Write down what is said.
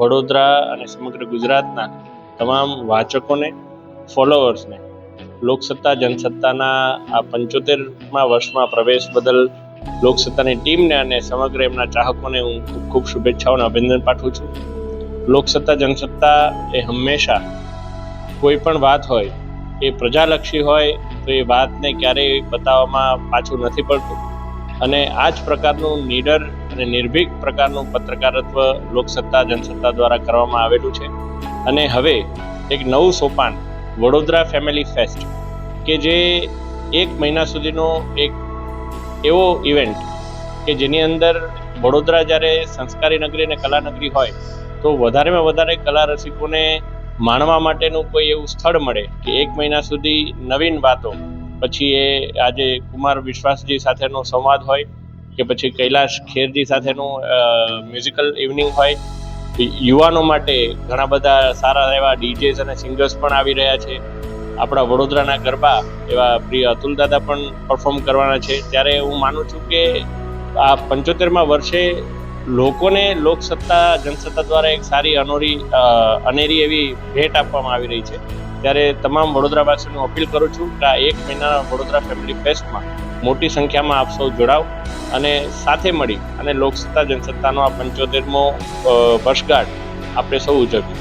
વડોદરા અને સમગ્ર ગુજરાતના તમામ વાચકોને, ફોલોઅર્સને લોકસત્તા જનસત્તાના આ 75મા વર્ષમાં પ્રવેશ બદલ લોકસત્તાની ટીમને અને સમગ્ર એમના ચાહકોને હું ખૂબ ખૂબ શુભેચ્છાઓ અને અભિનંદન પાઠવું છું. લોકસત્તા જનસત્તા એ હંમેશા કોઈ પણ વાત હોય એ પ્રજાલક્ષી હોય તો એ વાતને ક્યારેય બતાવવામાં પાછું નથી પડતું અને આ જ પ્રકારનું નીડર અને નિર્ભીક પ્રકારનું પત્રકારત્વ લોકસત્તા જનસત્તા દ્વારા કરવામાં આવેલું છે. અને હવે એક નવું સોપાન વડોદરા ફેમિલી ફેસ્ટ કે જે 1 મહિના સુધીનો એક એવો ઇવેન્ટ કે જેની અંદર વડોદરા જ્યારે સંસ્કારી નગરી અને કલાનગરી હોય તો વધારેમાં વધારે કલા રસિકોને માણવા માટેનું કોઈ એવું સ્થળ મળે કે 1 મહિના સુધી નવીન વાતો, પછી એ આજે કુમાર વિશ્વાસજી સાથેનો સંવાદ હોય કે પછી કૈલાશ ખેરજી સાથેનું મ્યુઝિકલ ઇવનિંગ હોય. યુવાનો માટે ઘણા બધા સારા એવા ડીજેસ અને સિંગર્સ પણ આવી રહ્યા છે. આપણા વડોદરાના ગરબા એવા પ્રિય અતુલ દાદા પણ પરફોર્મ કરવાના છે. ત્યારે હું માનું છું કે આ 75મા વર્ષે લોકોને લોકસત્તા જનસત્તા દ્વારા એક સારી અનેરી એવી ભેટ આપવામાં આવી રહી છે. ત્યારે તમામ વડોદરાવાસીઓને અપીલ કરું છું કે આ 1 મહિનાના વડોદરા ફેમિલી ફેસ્ટમાં મોટી સંખ્યામાં આપ સૌ જોડાવ અને સાથે મળી અને લોકસત્તા જનસત્તાનો આ 75મો વર્ષગાંઠ આપણે સૌ ઉજવીએ.